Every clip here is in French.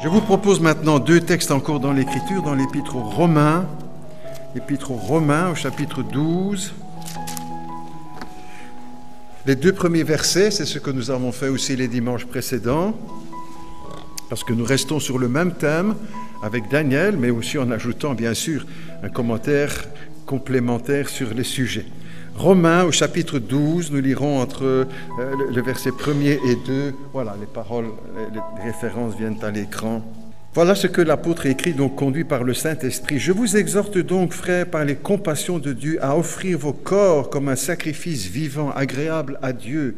Je vous propose maintenant deux textes en cours dans l'Écriture, dans l'Épître aux Romains au chapitre 12. Les deux premiers versets, c'est ce que nous avons fait aussi les dimanches précédents, parce que nous restons sur le même thème avec Daniel, mais aussi en ajoutant bien sûr un commentaire complémentaire sur les sujets. Romains au chapitre 12, nous lirons entre le verset 1er et 2. Voilà, les paroles, les références viennent à l'écran. Voilà ce que l'apôtre écrit, donc conduit par le Saint-Esprit. « Je vous exhorte donc, frères, par les compassions de Dieu, à offrir vos corps comme un sacrifice vivant, agréable à Dieu,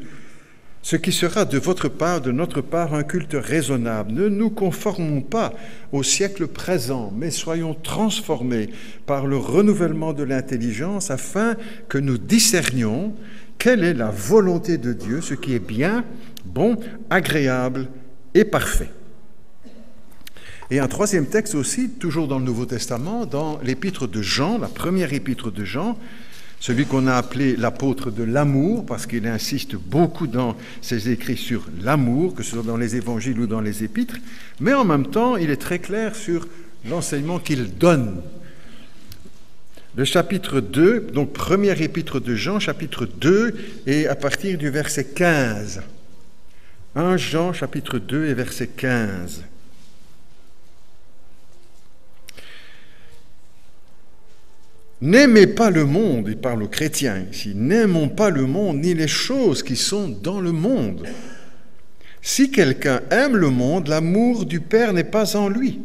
ce qui sera de votre part, de notre part, un culte raisonnable. Ne nous conformons pas au siècle présent, mais soyons transformés par le renouvellement de l'intelligence, afin que nous discernions quelle est la volonté de Dieu, ce qui est bien, bon, agréable et parfait. » Et un troisième texte aussi, toujours dans le Nouveau Testament, dans l'épître de Jean, la première épître de Jean, celui qu'on a appelé l'apôtre de l'amour, parce qu'il insiste beaucoup dans ses écrits sur l'amour, que ce soit dans les évangiles ou dans les épîtres, mais en même temps, il est très clair sur l'enseignement qu'il donne. Le chapitre 2, donc première épître de Jean, chapitre 2, et à partir du verset 15. 1 Jean, chapitre 2 et verset 15. N'aimez pas le monde, il parle aux chrétiens ici, n'aimons pas le monde ni les choses qui sont dans le monde. Si quelqu'un aime le monde, l'amour du Père n'est pas en lui.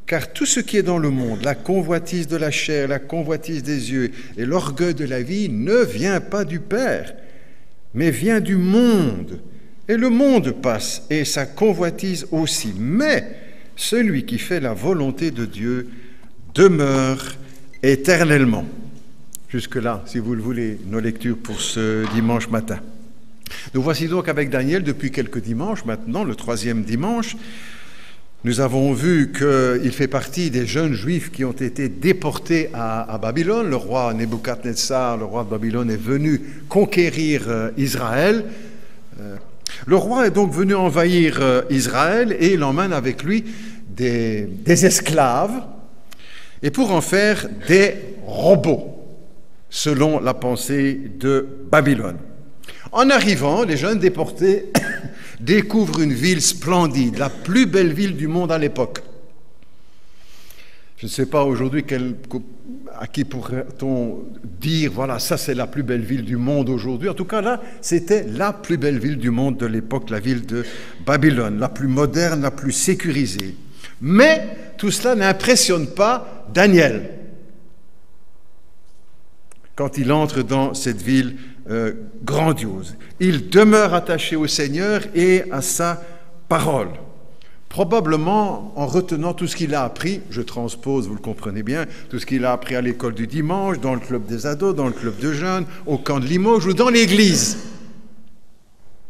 Car tout ce qui est dans le monde, la convoitise de la chair, la convoitise des yeux et l'orgueil de la vie ne vient pas du Père, mais vient du monde. Et le monde passe et sa convoitise aussi. Mais celui qui fait la volonté de Dieu demeure éternellement. Jusque-là, si vous le voulez, nos lectures pour ce dimanche matin. Nous voici donc avec Daniel depuis quelques dimanches maintenant, le troisième dimanche. Nous avons vu qu'il fait partie des jeunes juifs qui ont été déportés à Babylone. Le roi Nebuchadnezzar, le roi de Babylone, est venu conquérir Israël. Le roi est donc venu envahir Israël et il emmène avec lui des esclaves, et pour en faire des robots, selon la pensée de Babylone. En arrivant, les jeunes déportés découvrent une ville splendide, la plus belle ville du monde à l'époque. Je ne sais pas aujourd'hui à qui pourrait-on dire, voilà, ça c'est la plus belle ville du monde aujourd'hui. En tout cas, là, c'était la plus belle ville du monde de l'époque, la ville de Babylone, la plus moderne, la plus sécurisée. Mais tout cela n'impressionne pas Daniel quand il entre dans cette ville grandiose. Il demeure attaché au Seigneur et à sa parole, probablement en retenant tout ce qu'il a appris, je transpose, vous le comprenez bien, tout ce qu'il a appris à l'école du dimanche, dans le club des ados, dans le club de jeunes, au camp de Limoges ou dans l'église.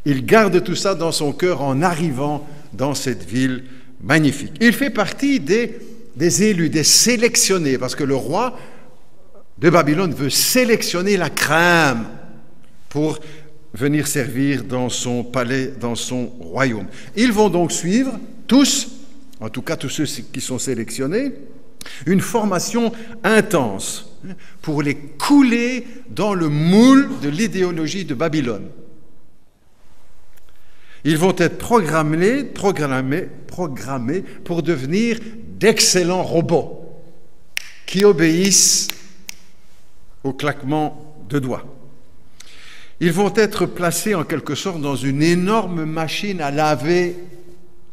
Il garde tout ça dans son cœur en arrivant dans cette ville magnifique. Il fait partie des élus, des sélectionnés, parce que le roi de Babylone veut sélectionner la crème pour venir servir dans son palais, dans son royaume. Ils vont donc suivre tous, en tout cas tous ceux qui sont sélectionnés, une formation intense pour les couler dans le moule de l'idéologie de Babylone. Ils vont être programmés pour devenir d'excellents robots qui obéissent au claquement de doigts. Ils vont être placés en quelque sorte dans une énorme machine à laver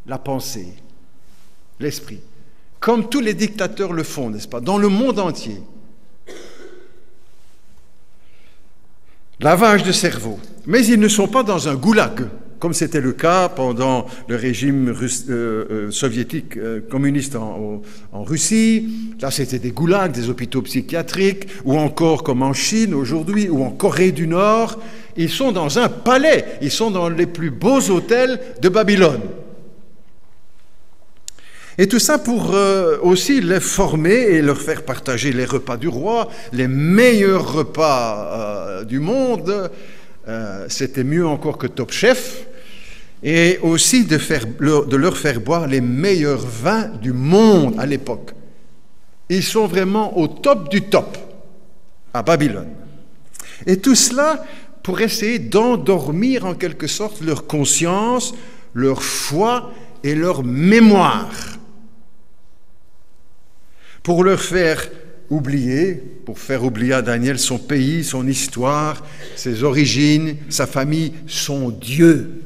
la pensée, l'esprit, comme tous les dictateurs le font, n'est-ce pas, dans le monde entier. Lavage de cerveau. Mais ils ne sont pas dans un goulag, comme c'était le cas pendant le régime soviétique communiste en Russie. Là, c'était des goulags, des hôpitaux psychiatriques, ou encore comme en Chine aujourd'hui, ou en Corée du Nord. Ils sont dans un palais, ils sont dans les plus beaux hôtels de Babylone. Et tout ça pour aussi les former et leur faire partager les repas du roi, les meilleurs repas du monde. C'était mieux encore que Top Chef. et aussi de leur faire boire les meilleurs vins du monde à l'époque. Ils sont vraiment au top du top à Babylone. Et tout cela pour essayer d'endormir en quelque sorte leur conscience, leur foi et leur mémoire. Pour leur faire oublier, pour faire oublier à Daniel son pays, son histoire, ses origines, sa famille, son Dieu.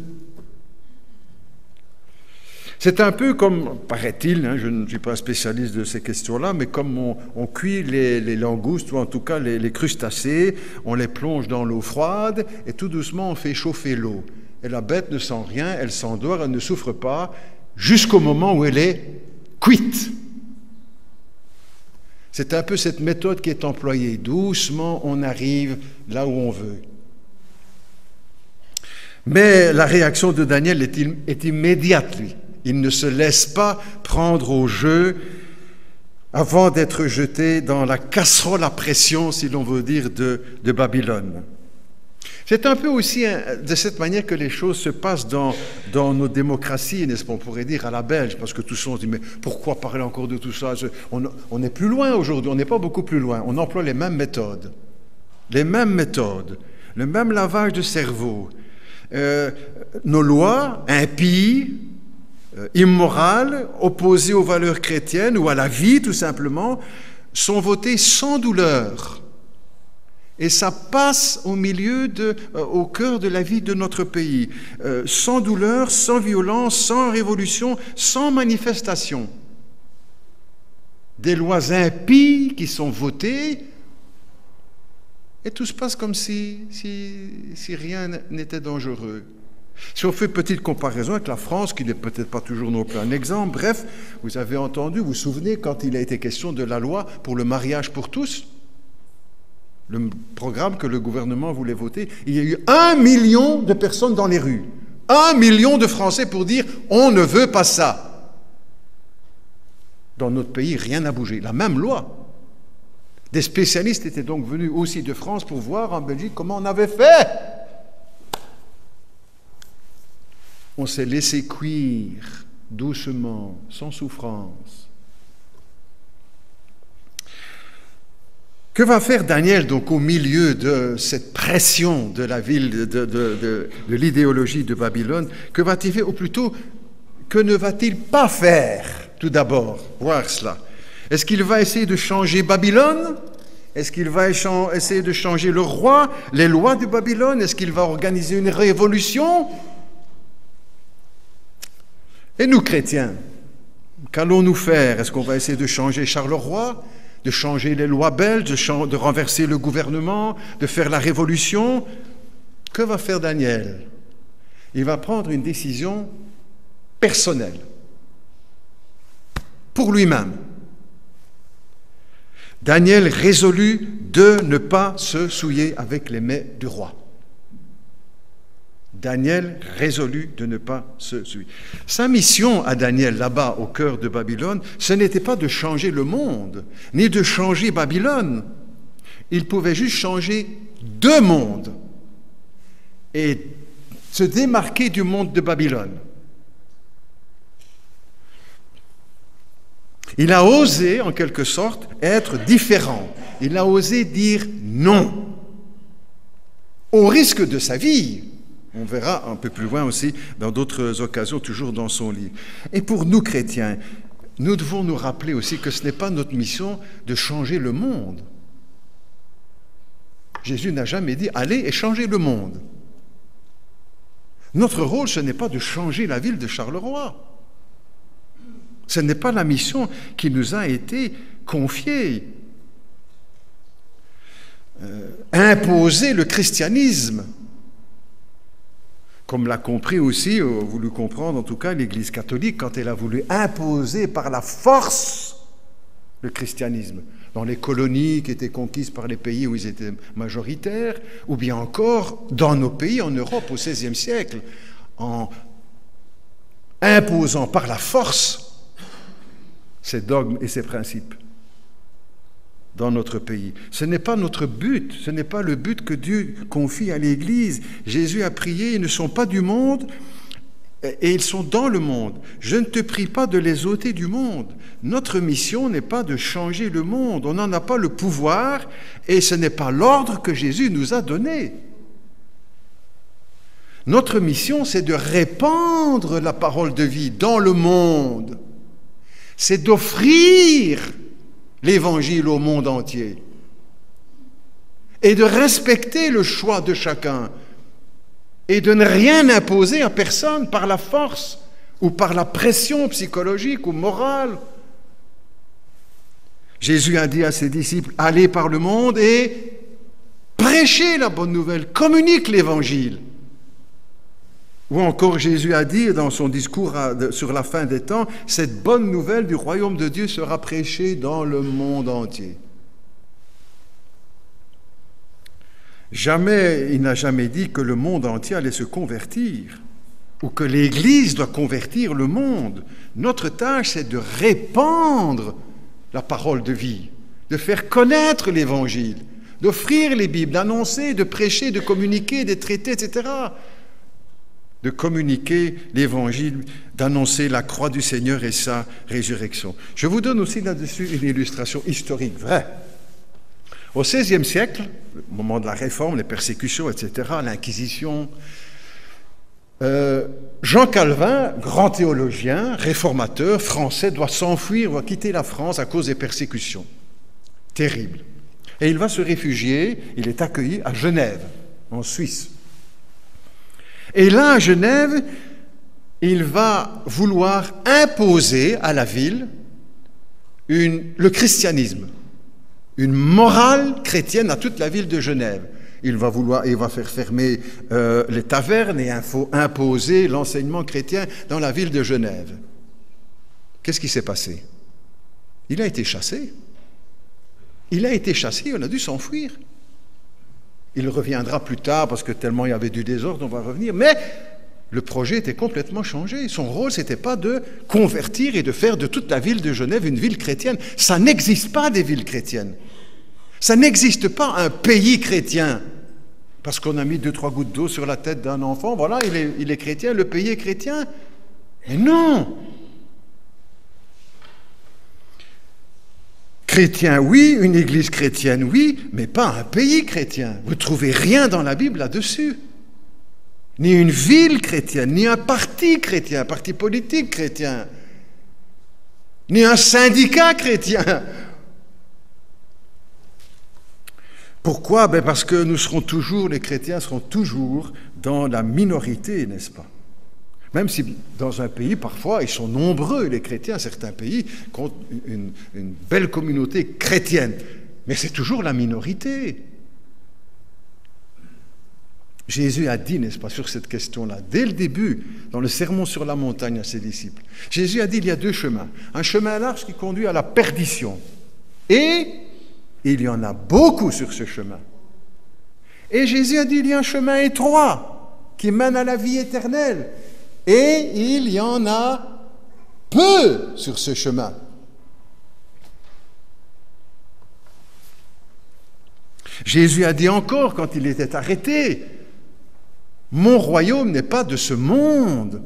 C'est un peu comme, paraît-il, je ne suis pas un spécialiste de ces questions-là, mais comme on cuit les langoustes, ou en tout cas les crustacés, on les plonge dans l'eau froide, et tout doucement on fait chauffer l'eau. Et la bête ne sent rien, elle s'endort, elle ne souffre pas, jusqu'au moment où elle est cuite. C'est un peu cette méthode qui est employée. Doucement, on arrive là où on veut. Mais la réaction de Daniel est immédiate, lui. Il ne se laisse pas prendre au jeu avant d'être jeté dans la casserole à pression, si l'on veut dire, de Babylone. C'est un peu aussi de cette manière que les choses se passent dans nos démocraties, n'est-ce pas, on pourrait dire à la belge, parce que tous on se dit, mais pourquoi parler encore de tout ça? On est plus loin aujourd'hui, on n'est pas beaucoup plus loin, on emploie les mêmes méthodes, le même lavage de cerveau. Nos lois impies, immorales, opposées aux valeurs chrétiennes ou à la vie tout simplement, sont votées sans douleur. Et ça passe au cœur de la vie de notre pays, sans douleur, sans violence, sans révolution, sans manifestation. Des lois impies qui sont votées, et tout se passe comme si rien n'était dangereux. Si on fait une petite comparaison avec la France, qui n'est peut-être pas toujours non plus un exemple, bref, vous avez entendu, vous vous souvenez, quand il a été question de la loi pour le mariage pour tous, le programme que le gouvernement voulait voter, il y a eu 1 million de personnes dans les rues. 1 million de Français pour dire « on ne veut pas ça ». Dans notre pays, rien n'a bougé. La même loi. Des spécialistes étaient donc venus aussi de France pour voir en Belgique comment on avait fait. On s'est laissé cuire doucement, sans souffrance. Que va faire Daniel donc au milieu de cette pression de la ville, de l'idéologie de Babylone? Que va-t-il faire, ou plutôt, que ne va-t-il pas faire tout d'abord? Voir cela. Est-ce qu'il va essayer de changer Babylone? Est-ce qu'il va essayer de changer le roi, les lois de Babylone? Est-ce qu'il va organiser une révolution? Et nous, chrétiens, qu'allons-nous faire? Est-ce qu'on va essayer de changer Charleroi, de changer les lois belges, de renverser le gouvernement, de faire la révolution? Que va faire Daniel? Il va prendre une décision personnelle, pour lui-même. Daniel résolut de ne pas se souiller avec les mets du roi. Daniel résolut de ne pas se souiller. Sa mission à Daniel, là-bas, au cœur de Babylone, ce n'était pas de changer le monde, ni de changer Babylone. Il pouvait juste changer 2 mondes et se démarquer du monde de Babylone. Il a osé, en quelque sorte, être différent. Il a osé dire non, au risque de sa vie. On verra un peu plus loin aussi, dans d'autres occasions, toujours dans son livre. Et pour nous, chrétiens, nous devons nous rappeler aussi que ce n'est pas notre mission de changer le monde. Jésus n'a jamais dit « allez et changez le monde ». Notre rôle, ce n'est pas de changer la ville de Charleroi. Ce n'est pas la mission qui nous a été confiée. Imposer le christianisme, comme l'a compris aussi, voulu comprendre en tout cas l'Église catholique, quand elle a voulu imposer par la force le christianisme dans les colonies qui étaient conquises par les pays où ils étaient majoritaires, ou bien encore dans nos pays en Europe au XVIe siècle, en imposant par la force ces dogmes et ces principes dans notre pays. Ce n'est pas notre but, ce n'est pas le but que Dieu confie à l'Église. Jésus a prié, ils ne sont pas du monde, Et ils sont dans le monde. Je ne te prie pas de les ôter du monde. Notre mission n'est pas de changer le monde. On n'en a pas le pouvoir et ce n'est pas l'ordre que Jésus nous a donné. Notre mission, c'est de répandre la parole de vie dans le monde. C'est d'offrir l'Évangile au monde entier et de respecter le choix de chacun et de ne rien imposer à personne par la force ou par la pression psychologique ou morale. Jésus a dit à ses disciples, allez par le monde et prêchez la bonne nouvelle, communique l'Évangile. Ou encore Jésus a dit dans son discours sur la fin des temps, cette bonne nouvelle du royaume de Dieu sera prêchée dans le monde entier. Jamais, il n'a jamais dit que le monde entier allait se convertir ou que l'Église doit convertir le monde. Notre tâche, c'est de répandre la parole de vie, de faire connaître l'Évangile, d'offrir les Bibles, d'annoncer, de prêcher, de communiquer, de traiter, etc. De communiquer l'Évangile, d'annoncer la croix du Seigneur et sa résurrection. Je vous donne aussi là-dessus une illustration historique vraie. Au XVIe siècle, au moment de la Réforme, les persécutions, etc., l'Inquisition, Jean Calvin, grand théologien, réformateur, français, doit s'enfuir, doit quitter la France à cause des persécutions. Terrible. Et il va se réfugier, il est accueilli à Genève, en Suisse. Et là, à Genève, il va vouloir imposer à la ville le christianisme, une morale chrétienne à toute la ville de Genève. Il va faire fermer les tavernes et imposer l'enseignement chrétien dans la ville de Genève. Qu'est-ce qui s'est passé? Il a été chassé. Il a été chassé, on a dû s'enfuir. Il reviendra plus tard parce que tellement il y avait du désordre, on va revenir. Mais le projet était complètement changé. Son rôle, ce n'était pas de convertir et de faire de toute la ville de Genève une ville chrétienne. Ça n'existe pas des villes chrétiennes. Ça n'existe pas un pays chrétien. Parce qu'on a mis 2-3 gouttes d'eau sur la tête d'un enfant, voilà, il est chrétien, le pays est chrétien. Mais non! Chrétien, oui, une église chrétienne, oui, mais pas un pays chrétien. Vous ne trouvez rien dans la Bible là-dessus. Ni une ville chrétienne, ni un parti chrétien, un parti politique chrétien, ni un syndicat chrétien. Pourquoi? Parce que les chrétiens seront toujours dans la minorité, n'est-ce pas? Même si dans un pays, parfois, ils sont nombreux, les chrétiens, certains pays comptent une belle communauté chrétienne. Mais c'est toujours la minorité. Jésus a dit, n'est-ce pas, sur cette question-là, dès le début, dans le sermon sur la montagne à ses disciples, Jésus a dit, il y a 2 chemins. Un chemin large qui conduit à la perdition. Et il y en a beaucoup sur ce chemin. Et Jésus a dit, il y a un chemin étroit qui mène à la vie éternelle. Et il y en a peu sur ce chemin. Jésus a dit encore, quand il était arrêté, « Mon royaume n'est pas de ce monde. »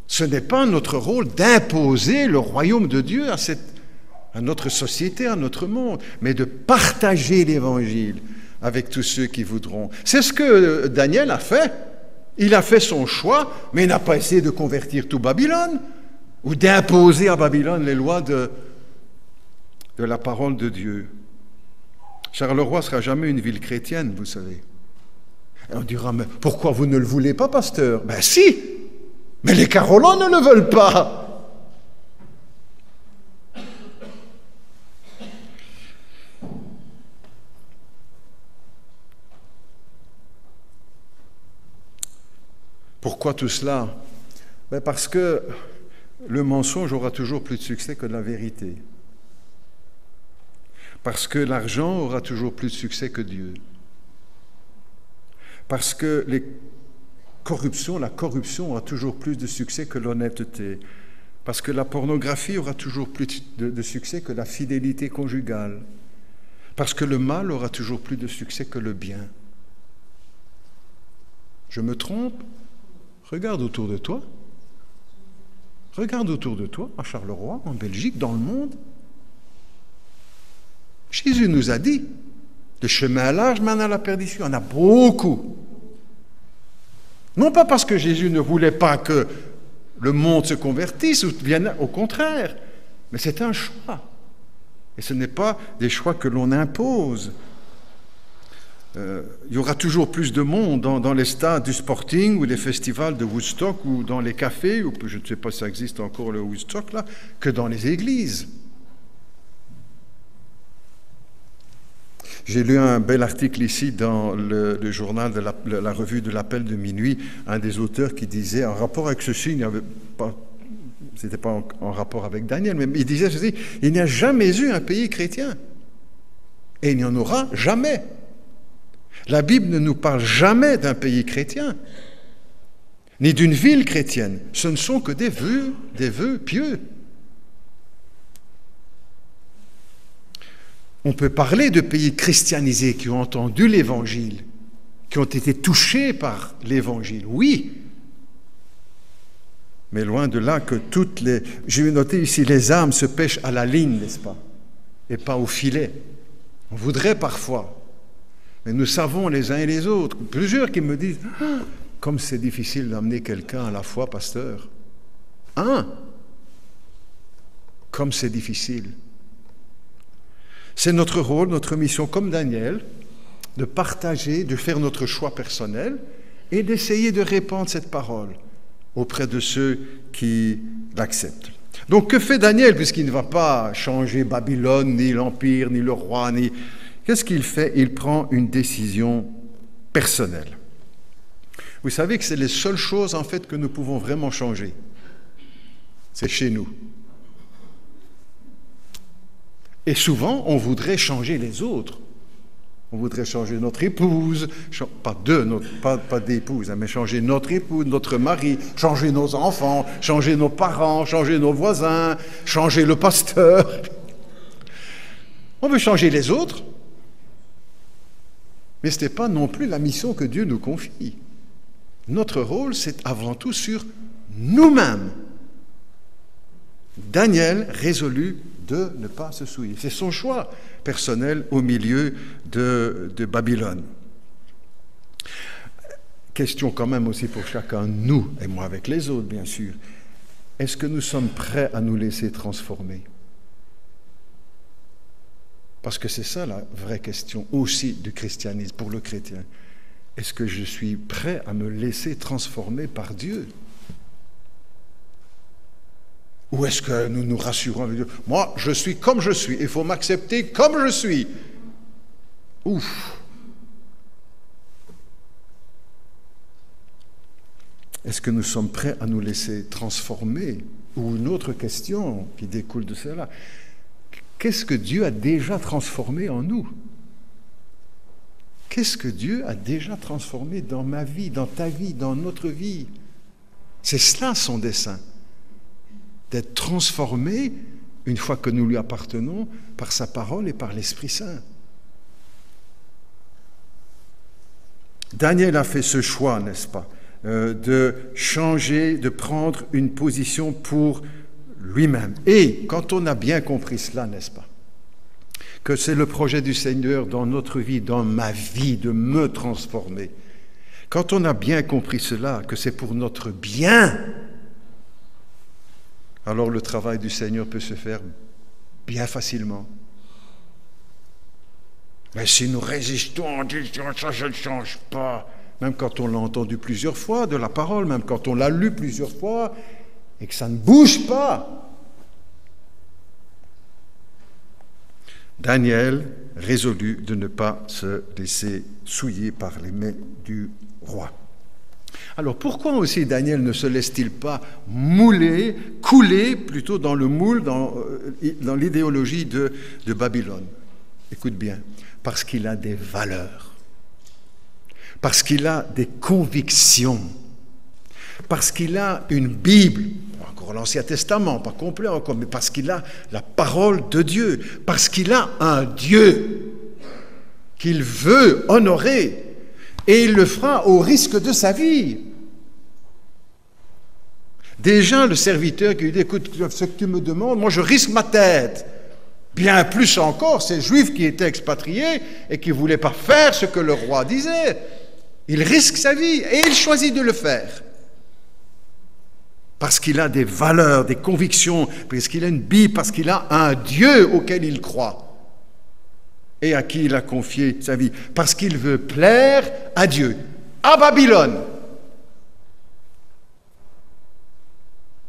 Ce n'est pas notre rôle d'imposer le royaume de Dieu à notre société, à notre monde, mais de partager l'Évangile avec tous ceux qui voudront. C'est ce que Daniel a fait. Il a fait son choix, mais il n'a pas essayé de convertir tout Babylone ou d'imposer à Babylone les lois de la parole de Dieu. Charleroi ne sera jamais une ville chrétienne, vous savez. Et on dira, mais pourquoi vous ne le voulez pas, pasteur? Ben si, mais les Carolins ne le veulent pas. Pourquoi tout cela? Ben parce que le mensonge aura toujours plus de succès que la vérité. Parce que l'argent aura toujours plus de succès que Dieu. Parce que la corruption aura toujours plus de succès que l'honnêteté. Parce que la pornographie aura toujours plus de succès que la fidélité conjugale. Parce que le mal aura toujours plus de succès que le bien. Je me trompe? Regarde autour de toi. Regarde autour de toi, à Charleroi, en Belgique, dans le monde. Jésus nous a dit, le chemin large mène à la perdition. Il y en a beaucoup. Non pas parce que Jésus ne voulait pas que le monde se convertisse, ou bien au contraire, mais c'est un choix. Et ce n'est pas des choix que l'on impose. Il y aura toujours plus de monde dans les stades du Sporting ou les festivals de Woodstock ou dans les cafés, ou je ne sais pas si ça existe encore le Woodstock là, que dans les églises. J'ai lu un bel article ici dans le journal de la revue de l'Appel de minuit, un des auteurs qui disait, en rapport avec ceci, il n'y avait pas, c'était pas en rapport avec Daniel, mais il disait ceci, il n'y a jamais eu un pays chrétien, et il n'y en aura jamais. La Bible ne nous parle jamais d'un pays chrétien, ni d'une ville chrétienne. Ce ne sont que des vœux pieux. On peut parler de pays christianisés qui ont entendu l'Évangile, qui ont été touchés par l'Évangile, oui. Mais loin de là que toutes les... Je vais noter ici, les âmes se pêchent à la ligne, n'est-ce pas? Et pas au filet. On voudrait parfois. Mais nous savons les uns et les autres. Plusieurs qui me disent, comme c'est difficile d'amener quelqu'un à la foi, pasteur. Comme c'est difficile. C'est notre rôle, notre mission, comme Daniel, de partager, de faire notre choix personnel et d'essayer de répandre cette parole auprès de ceux qui l'acceptent. Donc, que fait Daniel, puisqu'il ne va pas changer Babylone, ni l'Empire, ni le roi, ni... Qu'est-ce qu'il fait? Il prend une décision personnelle. Vous savez que c'est les seules choses, en fait, que nous pouvons vraiment changer. C'est chez nous. Et souvent, on voudrait changer les autres. On voudrait changer notre épouse, pas d'épouse, mais changer notre épouse, notre mari, changer nos enfants, changer nos parents, changer nos voisins, changer le pasteur. On veut changer les autres, mais ce n'est pas non plus la mission que Dieu nous confie. Notre rôle, c'est avant tout sur nous-mêmes. Daniel résolut de ne pas se souiller. C'est son choix personnel au milieu de Babylone. Question quand même aussi pour chacun, nous, et moi avec les autres bien sûr. Est-ce que nous sommes prêts à nous laisser transformer? Parce que c'est ça la vraie question aussi du christianisme pour le chrétien. Est-ce que je suis prêt à me laisser transformer par Dieu? Ou est-ce que nous nous rassurons avec Dieu? Moi, je suis comme je suis. Il faut m'accepter comme je suis. Ouf! Est-ce que nous sommes prêts à nous laisser transformer? Ou une autre question qui découle de cela. Qu'est-ce que Dieu a déjà transformé en nous? Qu'est-ce que Dieu a déjà transformé dans ma vie, dans ta vie, dans notre vie? C'est cela son dessein. D'être transformé, une fois que nous lui appartenons, par sa parole et par l'Esprit Saint. Daniel a fait ce choix, n'est-ce pas, de changer, de prendre une position pour lui-même. Et quand on a bien compris cela, n'est-ce pas, que c'est le projet du Seigneur dans notre vie, dans ma vie, de me transformer, quand on a bien compris cela, que c'est pour notre bien, alors le travail du Seigneur peut se faire bien facilement. Mais si nous résistons en disant ça, je ne change pas, même quand on l'a entendu plusieurs fois de la parole, même quand on l'a lu plusieurs fois, et que ça ne bouge pas. Daniel résolut de ne pas se laisser souiller par les mains du roi. Alors pourquoi aussi Daniel ne se laisse-t-il pas mouler, couler plutôt dans le moule, dans l'idéologie de Babylone? Écoute bien, parce qu'il a des valeurs, parce qu'il a des convictions, parce qu'il a une Bible, encore l'Ancien Testament, pas complet encore, mais parce qu'il a la parole de Dieu, parce qu'il a un Dieu qu'il veut honorer, et il le fera au risque de sa vie. Déjà, le serviteur qui lui dit, écoute, ce que tu me demandes, moi je risque ma tête. Bien plus encore, ces Juifs qui étaient expatriés et qui ne voulaient pas faire ce que le roi disait. Il risque sa vie et il choisit de le faire. Parce qu'il a des valeurs, des convictions, parce qu'il a une Bible, parce qu'il a un Dieu auquel il croit et à qui il a confié sa vie. Parce qu'il veut plaire à Dieu, à Babylone.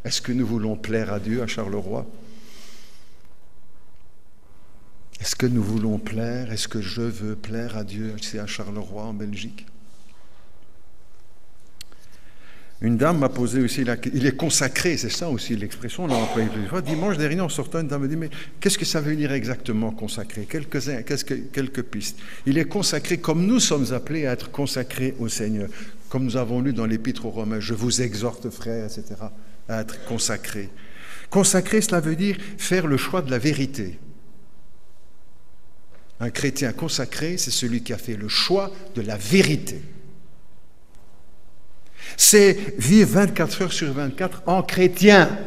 Est-ce que nous voulons plaire à Dieu, à Charleroi? Est-ce que nous voulons plaire? Est-ce que je veux plaire à Dieu? C'est à Charleroi, en Belgique. Une dame m'a posé aussi, il est consacré, c'est ça aussi l'expression, on l'a employé plusieurs fois. Dimanche dernier, en sortant, une dame me dit, mais qu'est-ce que ça veut dire exactement consacré? Quelques pistes. Il est consacré comme nous sommes appelés à être consacrés au Seigneur. Comme nous avons lu dans l'Épître aux Romains, je vous exhorte, frères, etc., à être consacrés. Consacré, cela veut dire faire le choix de la vérité. Un chrétien consacré, c'est celui qui a fait le choix de la vérité. C'est vivre 24 heures sur 24 en chrétien.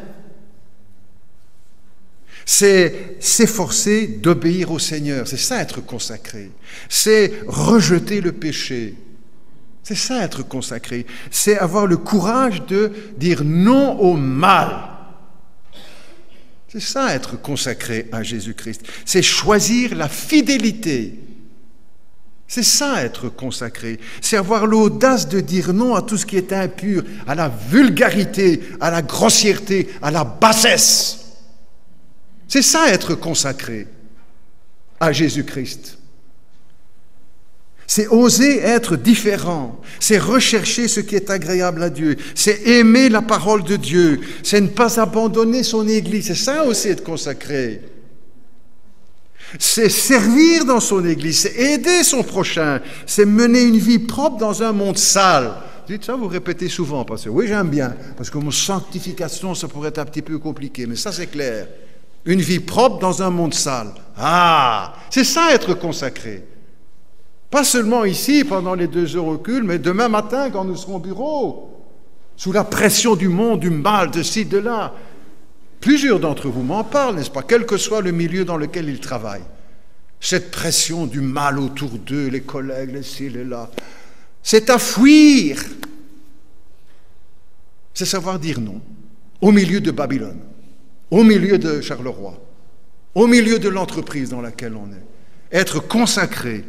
C'est s'efforcer d'obéir au Seigneur. C'est ça être consacré. C'est rejeter le péché. C'est ça être consacré. C'est avoir le courage de dire non au mal. C'est ça être consacré à Jésus-Christ. C'est choisir la fidélité. C'est ça être consacré. C'est avoir l'audace de dire non à tout ce qui est impur, à la vulgarité, à la grossièreté, à la bassesse. C'est ça être consacré à Jésus-Christ. C'est oser être différent. C'est rechercher ce qui est agréable à Dieu. C'est aimer la parole de Dieu. C'est ne pas abandonner son Église. C'est ça aussi être consacré. C'est servir dans son Église, c'est aider son prochain, c'est mener une vie propre dans un monde sale. Dites ça, vous répétez souvent, parce que oui, j'aime bien, parce que mon sanctification, ça pourrait être un petit peu compliqué, mais ça c'est clair. Une vie propre dans un monde sale. Ah, c'est ça être consacré. Pas seulement ici, pendant les 2 heures au culte, mais demain matin, quand nous serons au bureau, sous la pression du monde, du mal, de ci, de là. Plusieurs d'entre vous m'en parlent, n'est-ce pas? Quel que soit le milieu dans lequel ils travaillent. Cette pression du mal autour d'eux, les collègues, les ci, les là, c'est à fuir. C'est savoir dire non. Au milieu de Babylone, au milieu de Charleroi, au milieu de l'entreprise dans laquelle on est. Être consacré,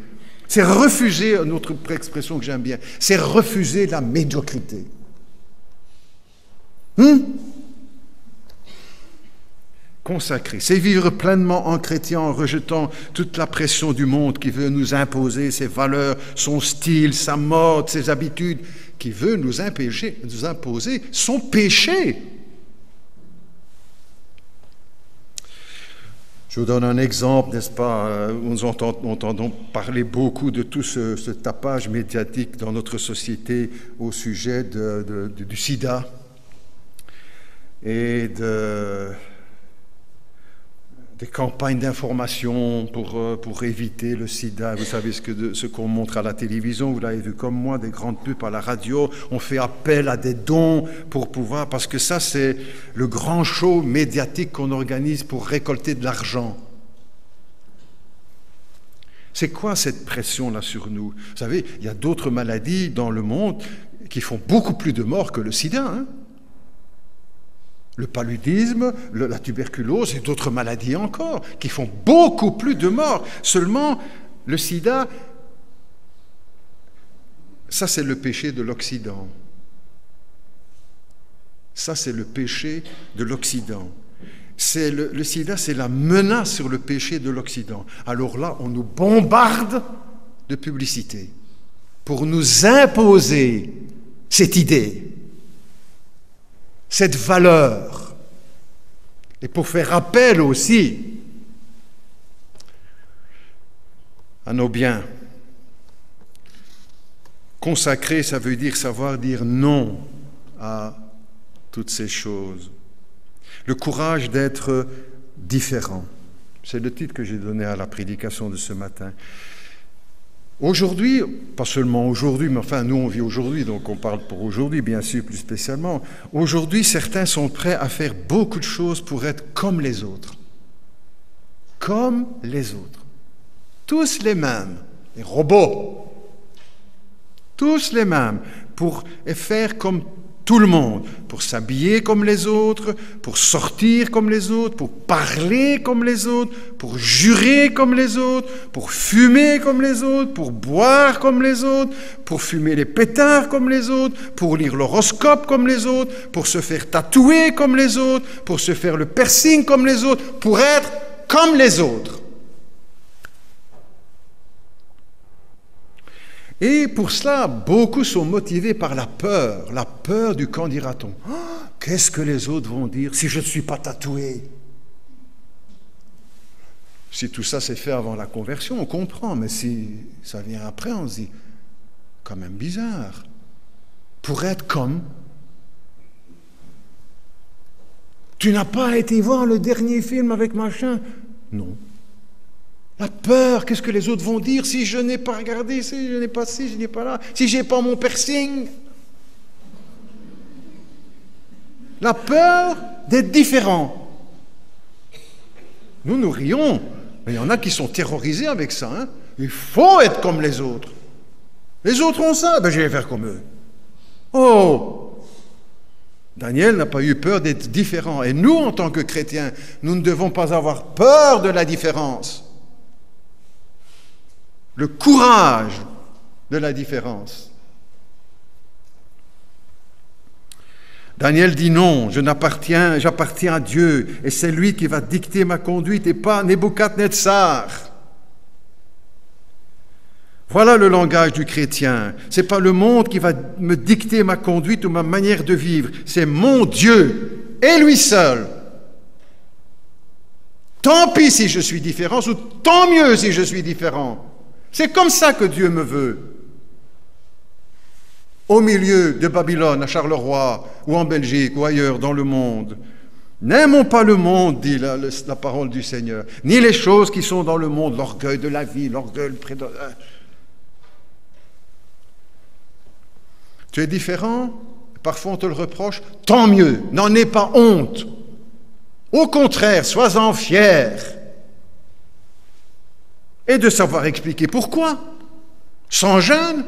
c'est refuser, une autre expression que j'aime bien, c'est refuser la médiocrité. Consacré, c'est vivre pleinement en chrétien en rejetant toute la pression du monde qui veut nous imposer ses valeurs, son style, sa mode, ses habitudes, qui veut nous imposer son péché. Je vous donne un exemple, n'est-ce pas? Nous entendons parler beaucoup de tout ce tapage médiatique dans notre société au sujet du sida et des campagnes d'information pour éviter le sida. Vous savez ce qu'on montre à la télévision, vous l'avez vu comme moi, des grandes pubs à la radio, on fait appel à des dons pour pouvoir, parce que ça c'est le grand show médiatique qu'on organise pour récolter de l'argent. C'est quoi cette pression-là sur nous? Vous savez, il y a d'autres maladies dans le monde qui font beaucoup plus de morts que le sida, hein? Le paludisme, la tuberculose et d'autres maladies encore, qui font beaucoup plus de morts. Seulement, le sida, ça c'est le péché de l'Occident. Ça c'est le péché de l'Occident. Le sida, c'est la menace sur le péché de l'Occident. Alors là, on nous bombarde de publicité pour nous imposer cette idée, cette valeur, et pour faire appel aussi à nos biens. Consacrer, ça veut dire savoir dire non à toutes ces choses. Le courage d'être différent. C'est le titre que j'ai donné à la prédication de ce matin. Aujourd'hui, pas seulement aujourd'hui, mais enfin nous on vit aujourd'hui, donc on parle pour aujourd'hui bien sûr plus spécialement. Aujourd'hui, certains sont prêts à faire beaucoup de choses pour être comme les autres. Comme les autres. Tous les mêmes, les robots. Tous les mêmes, pour faire comme tout le monde, pour s'habiller comme les autres, pour sortir comme les autres, pour parler comme les autres, pour jurer comme les autres, pour fumer comme les autres, pour boire comme les autres, pour fumer les pétards comme les autres, pour lire l'horoscope comme les autres, pour se faire tatouer comme les autres, pour se faire le piercing comme les autres, pour être comme les autres. Et pour cela, beaucoup sont motivés par la peur du qu'en dira-t-on. Oh, qu'est-ce que les autres vont dire si je ne suis pas tatoué? Si tout ça s'est fait avant la conversion, on comprend, mais si ça vient après, on se dit, quand même bizarre. Pour être comme. Tu n'as pas été voir le dernier film avec machin? Non. La peur, qu'est-ce que les autres vont dire si je n'ai pas regardé, si je n'ai pas ci, je n'ai pas là, si je n'ai pas mon piercing. La peur d'être différent. Nous rions, mais il y en a qui sont terrorisés avec ça. Hein. Il faut être comme les autres. Les autres ont ça, ben je vais faire comme eux. Oh! Daniel n'a pas eu peur d'être différent. Et nous, en tant que chrétiens, nous ne devons pas avoir peur de la différence. Le courage de la différence. Daniel dit non, j'appartiens à Dieu et c'est lui qui va dicter ma conduite et pas Nebuchadnezzar. Voilà le langage du chrétien. Ce n'est pas le monde qui va me dicter ma conduite ou ma manière de vivre. C'est mon Dieu et lui seul. Tant pis si je suis différent ou tant mieux si je suis différent. C'est comme ça que Dieu me veut. Au milieu de Babylone, à Charleroi, ou en Belgique, ou ailleurs dans le monde. N'aimons pas le monde, dit la parole du Seigneur, ni les choses qui sont dans le monde, l'orgueil de la vie, l'orgueil Tu es différent, parfois on te le reproche, tant mieux, n'en aie pas honte. Au contraire, sois-en fier. Et de savoir expliquer pourquoi, sans gêne.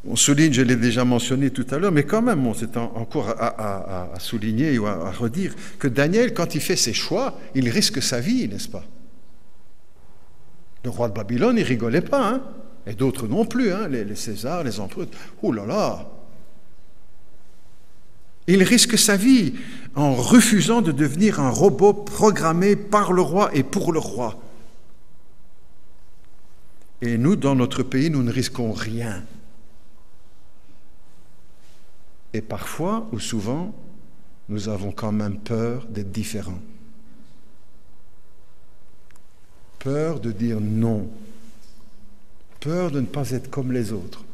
On souligne, je l'ai déjà mentionné tout à l'heure, mais quand même, c'est encore à souligner ou à redire que Daniel, quand il fait ses choix, il risque sa vie, n'est-ce pas? Le roi de Babylone, il rigolait pas, hein? Et d'autres non plus, hein? Les Césars, les empereurs. Oh là là! Il risque sa vie en refusant de devenir un robot programmé par le roi et pour le roi. Et nous, dans notre pays, nous ne risquons rien. Et parfois, ou souvent, nous avons quand même peur d'être différents. Peur de dire non. Peur de ne pas être comme les autres.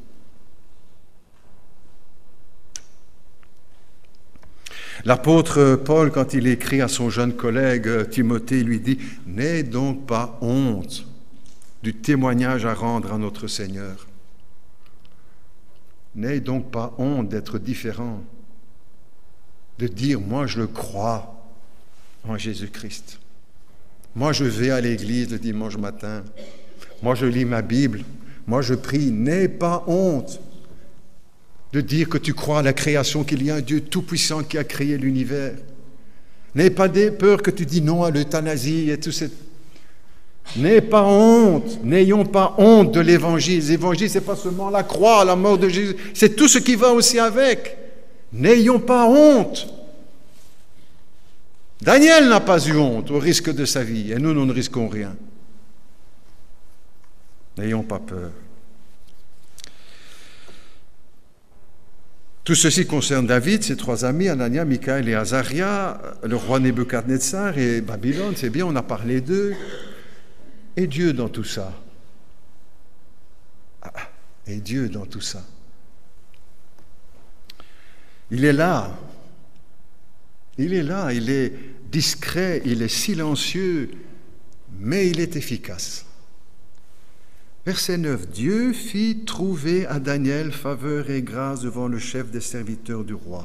L'apôtre Paul, quand il écrit à son jeune collègue Timothée, lui dit « N'aie donc pas honte du témoignage à rendre à notre Seigneur. N'aie donc pas honte d'être différent, de dire « Moi, je le crois en Jésus-Christ. Moi, je vais à l'église le dimanche matin. Moi, je lis ma Bible. Moi, je prie. N'aie pas honte de dire que tu crois à la création, qu'il y a un Dieu tout-puissant qui a créé l'univers. N'aie pas peur que tu dis non à l'euthanasie et tout ça. N'aie pas honte, n'ayons pas honte de l'Évangile. L'Évangile, ce n'est pas seulement la croix, la mort de Jésus, c'est tout ce qui va aussi avec. N'ayons pas honte. Daniel n'a pas eu honte au risque de sa vie, et nous ne risquons rien. N'ayons pas peur. Tout ceci concerne David, ses trois amis, Anania, Michaël et Azaria, le roi Nebuchadnezzar et Babylone, c'est bien, on a parlé d'eux. Et Dieu dans tout ça. Et Dieu dans tout ça. Il est là. Il est là, il est discret, il est silencieux. mais il est efficace. Verset 9, Dieu fit trouver à Daniel faveur et grâce devant le chef des serviteurs du roi.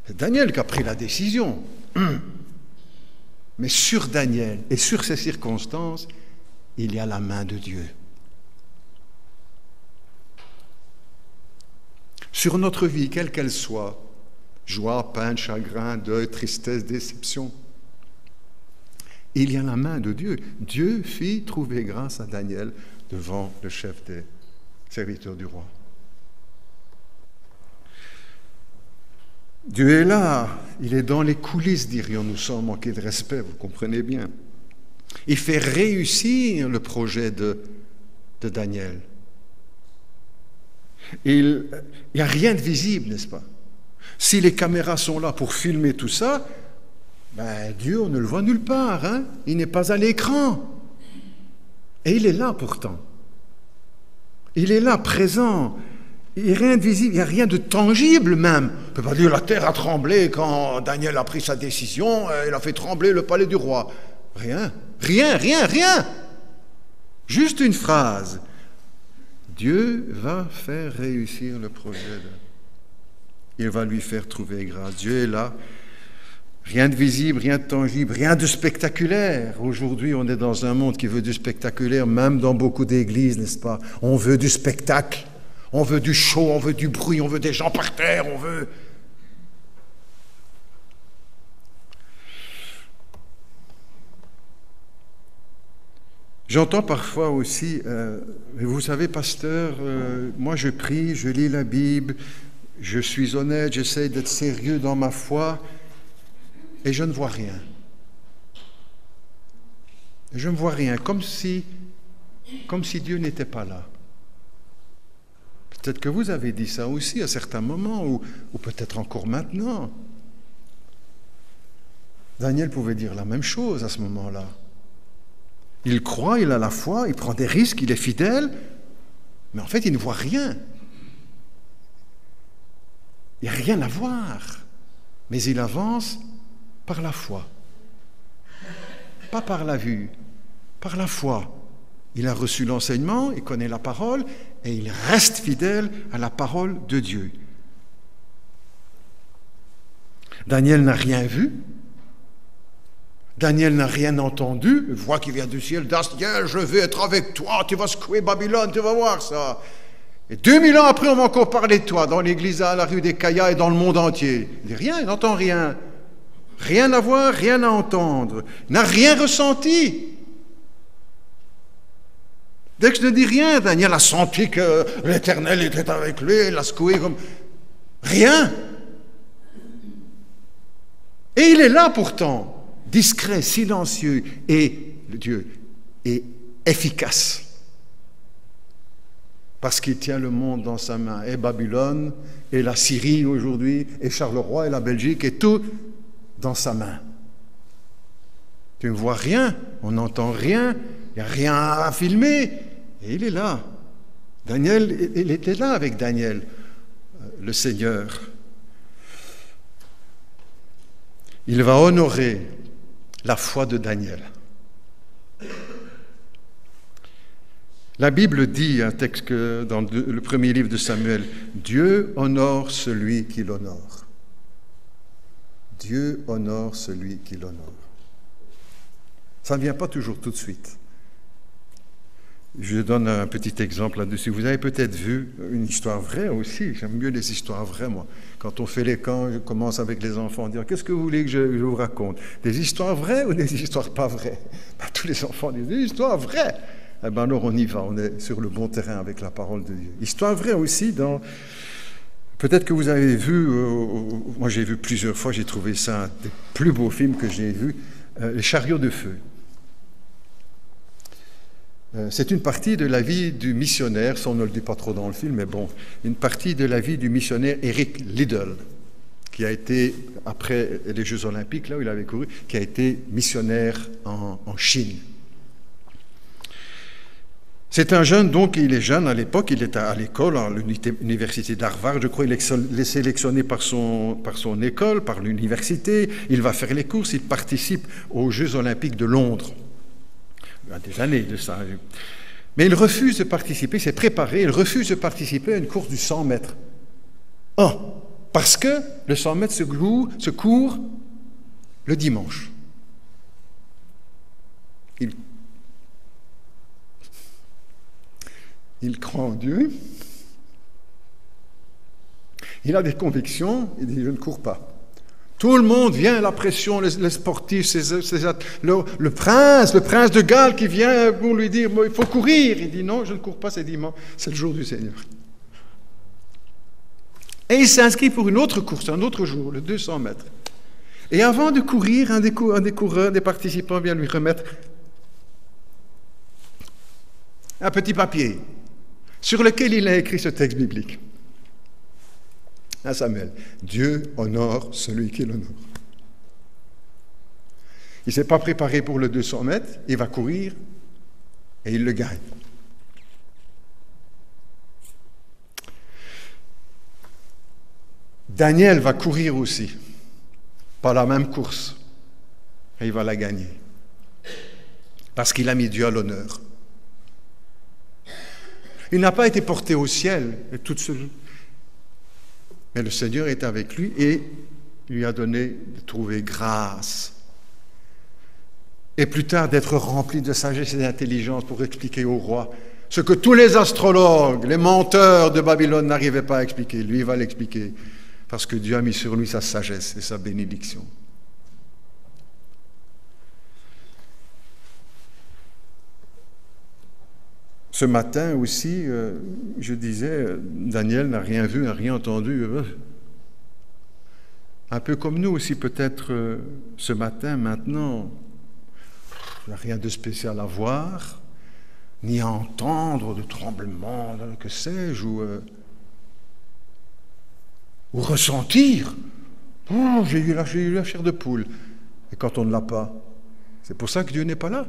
C'est Daniel qui a pris la décision. Mais sur Daniel et sur ces circonstances, il y a la main de Dieu. Sur notre vie, quelle qu'elle soit, joie, peine, chagrin, deuil, tristesse, déception, il y a la main de Dieu. Dieu fit trouver grâce à Daniel devant le chef des serviteurs du roi. Dieu est là, il est dans les coulisses, dirions-nous, sans manquer de respect, vous comprenez bien. Il fait réussir le projet de Daniel. Il n'y a rien de visible, n'est-ce pas? Si les caméras sont là pour filmer tout ça, ben Dieu, on ne le voit nulle part, hein? Il n'est pas à l'écran. Et il est là pourtant. Il est là, présent. Il n'y a rien de visible, il n'y a rien de tangible même. On ne peut pas dire la terre a tremblé quand Daniel a pris sa décision, il a fait trembler le palais du roi. Rien, rien. Juste une phrase. Dieu va faire réussir le projet. Il va lui faire trouver grâce. Dieu est là. Rien de visible, rien de tangible, rien de spectaculaire. Aujourd'hui, on est dans un monde qui veut du spectaculaire, même dans beaucoup d'églises, n'est-ce pas? On veut du spectacle. On veut du show, on veut du bruit, on veut des gens par terre, on veut... J'entends parfois aussi, vous savez, pasteur, moi je prie, je lis la Bible, je suis honnête, j'essaie d'être sérieux dans ma foi, et je ne vois rien. Je ne vois rien, comme si Dieu n'était pas là. Peut-être que vous avez dit ça aussi à certains moments, ou peut-être encore maintenant. Daniel pouvait dire la même chose à ce moment-là. Il croit, il a la foi, il prend des risques, il est fidèle, mais en fait, il ne voit rien. Il n'y a rien à voir, mais il avance par la foi. Pas par la vue, par la foi. Il a reçu l'enseignement, il connaît la parole, et il reste fidèle à la parole de Dieu. Daniel n'a rien vu. Daniel n'a rien entendu. Une voix qui vient du ciel. Daniel, je vais être avec toi. Tu vas secouer Babylone, tu vas voir ça. Et 2000 ans après, on va encore parler de toi dans l'église à la rue des Caillas et dans le monde entier. Il dit rien, il n'entend rien. Rien à voir, rien à entendre. Il n'a rien ressenti. Dès que je ne dis rien, Daniel a senti que l'Éternel était avec lui, il l'a secoué comme... Rien. Et il est là pourtant, discret, silencieux, et Dieu est efficace. Parce qu'il tient le monde dans sa main, et Babylone, et la Syrie aujourd'hui, et Charleroi, et la Belgique, et tout dans sa main. Tu ne vois rien, on n'entend rien, il n'y a rien à filmer, et il est là. Daniel, il était là avec Daniel, le Seigneur. Il va honorer la foi de Daniel. La Bible dit, un texte que dans le premier livre de Samuel, Dieu honore celui qui l'honore. Dieu honore celui qui l'honore. Ça ne vient pas toujours tout de suite. Je donne un petit exemple là-dessus. Vous avez peut-être vu une histoire vraie aussi. J'aime mieux les histoires vraies, moi. Quand on fait les camps, je commence avec les enfants à dire « Qu'est-ce que vous voulez que je vous raconte? Des histoires vraies ou des histoires pas vraies ?» Tous les enfants disent « Des histoires vraies !» Eh bien alors on y va, on est sur le bon terrain avec la parole de Dieu. Histoire vraie aussi dans... Peut-être que vous avez vu, moi j'ai vu plusieurs fois, j'ai trouvé ça un des plus beaux films que j'ai vus, Les chariots de feu. C'est une partie de la vie du missionnaire, ça on ne le dit pas trop dans le film, mais bon, une partie de la vie du missionnaire Eric Liddell, qui a été, après les Jeux Olympiques, là où il avait couru, qui a été missionnaire en Chine. C'est un jeune, donc il est jeune à l'époque, il est à l'école, à l'université d'Harvard, je crois, il est sélectionné par son école, par l'université, il va faire les courses, il participe aux Jeux Olympiques de Londres. Il y a des années de ça. Mais il refuse de participer, il s'est préparé, il refuse de participer à une course du 100 mètres. Parce que le 100 mètres se court le dimanche. Il croit en Dieu, il a des convictions, il dit « je ne cours pas ». Tout le monde vient, la pression, les sportifs, le prince de Galles qui vient pour lui dire « il faut courir ». Il dit « non, je ne cours pas, c'est dimanche, c'est le jour du Seigneur ». Et il s'inscrit pour une autre course, un autre jour, le 200 mètres. Et avant de courir, un des coureurs, des participants vient lui remettre un petit papier sur lequel il a écrit ce texte biblique. À Samuel, Dieu honore celui qui l'honore. Il ne s'est pas préparé pour le 200 mètres, il va courir et il le gagne. Daniel va courir aussi, pas la même course, et il va la gagner, parce qu'il a mis Dieu à l'honneur. Il n'a pas été porté au ciel, mais le Seigneur est avec lui et lui a donné de trouver grâce. Et plus tard d'être rempli de sagesse et d'intelligence pour expliquer au roi ce que tous les astrologues, les menteurs de Babylone n'arrivaient pas à expliquer. Lui, il va l'expliquer, parce que Dieu a mis sur lui sa sagesse et sa bénédiction. Ce matin aussi, je disais, Daniel n'a rien vu, n'a rien entendu. Un peu comme nous aussi, peut-être ce matin, maintenant, il n'y a rien de spécial à voir, ni à entendre de tremblements, que sais-je, ou ressentir. Oh, j'ai eu la chair de poule. Et quand on ne l'a pas, c'est pour ça que Dieu n'est pas là.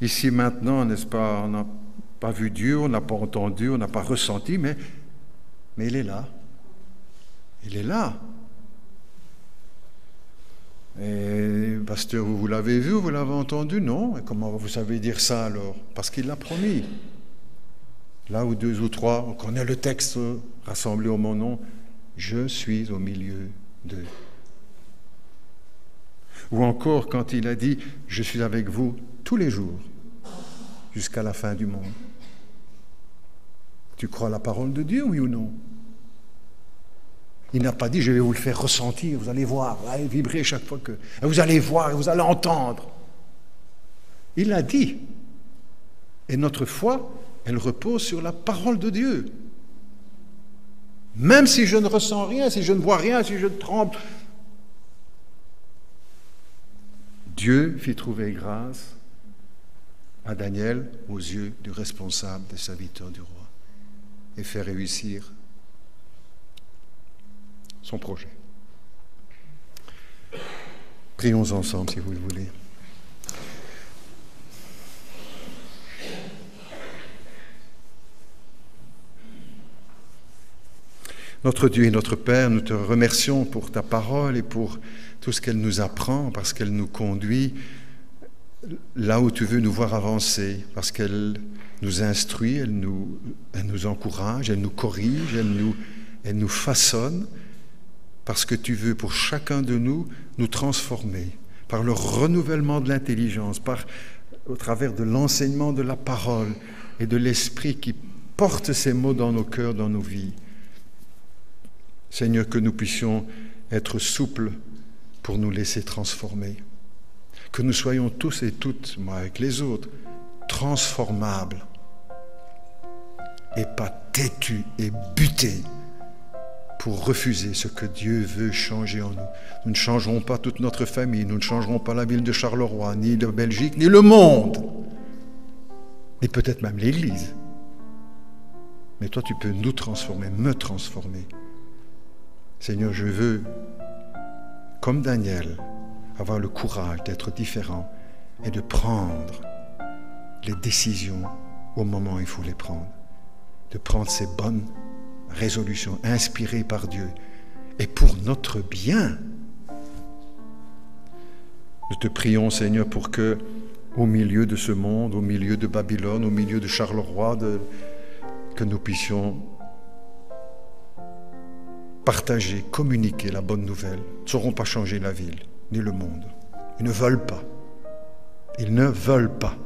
Ici maintenant, n'est-ce pas, on n'a pas vu Dieu, on n'a pas entendu, on n'a pas ressenti, mais il est là. Il est là. Et pasteur, vous l'avez vu, vous l'avez entendu? Non. Et comment vous savez dire ça alors? Parce qu'il l'a promis. Là où 2 ou 3, on connaît le texte rassemblé au mon nom, je suis au milieu d'eux. Ou encore quand il a dit, je suis avec vous tous les jours, jusqu'à la fin du monde. Tu crois la parole de Dieu, oui ou non? Il n'a pas dit, je vais vous le faire ressentir, vous allez voir, vous allez vibrer chaque fois que... Vous allez voir, vous allez entendre. Il l'a dit. Et notre foi, elle repose sur la parole de Dieu. Même si je ne ressens rien, si je ne vois rien, si je tremble, Dieu fit trouver grâce à Daniel aux yeux du responsable des serviteurs du roi et fait réussir son projet. Prions ensemble si vous le voulez. Notre Dieu et notre Père, nous te remercions pour ta parole et pour tout ce qu'elle nous apprend, parce qu'elle nous conduit là où tu veux nous voir avancer, parce qu'elle nous instruit, elle nous encourage, elle nous corrige, elle nous façonne, parce que tu veux pour chacun de nous transformer par le renouvellement de l'intelligence, au travers de l'enseignement de la parole et de l'esprit qui porte ces mots dans nos cœurs, dans nos vies. Seigneur, que nous puissions être souples pour nous laisser transformer. Que nous soyons tous et toutes, moi avec les autres, transformables et pas têtus et butés pour refuser ce que Dieu veut changer en nous. Nous ne changerons pas toute notre famille, nous ne changerons pas la ville de Charleroi, ni de Belgique, ni le monde, et peut-être même l'Église. Mais toi, tu peux nous transformer, me transformer. Seigneur, je veux, comme Daniel, avoir le courage d'être différent et de prendre les décisions au moment où il faut les prendre. De prendre ces bonnes résolutions inspirées par Dieu et pour notre bien. Nous te prions, Seigneur, pour que, au milieu de ce monde, au milieu de Babylone, au milieu de Charleroi, que nous puissions partager, communiquer la bonne nouvelle. Ils ne sauront pas changer la ville, ni le monde. Ils ne veulent pas. Ils ne veulent pas.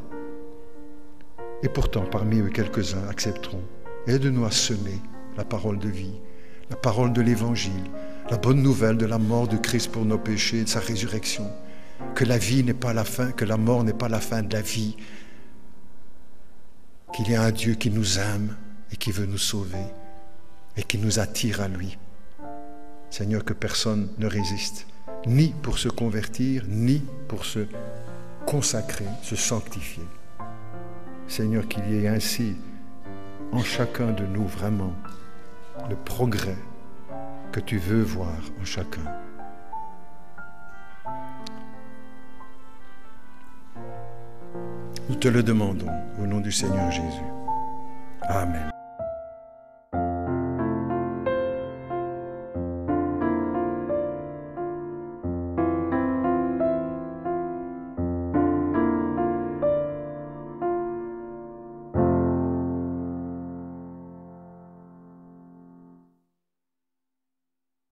Et pourtant, parmi eux, quelques-uns accepteront. Aide-nous à semer la parole de vie, la parole de l'Évangile, la bonne nouvelle de la mort de Christ pour nos péchés et de sa résurrection. Que la vie n'est pas la fin, que la mort n'est pas la fin de la vie. Qu'il y a un Dieu qui nous aime et qui veut nous sauver et qui nous attire à lui. Seigneur, que personne ne résiste, ni pour se convertir, ni pour se consacrer, se sanctifier. Seigneur, qu'il y ait ainsi en chacun de nous vraiment le progrès que tu veux voir en chacun. Nous te le demandons au nom du Seigneur Jésus. Amen.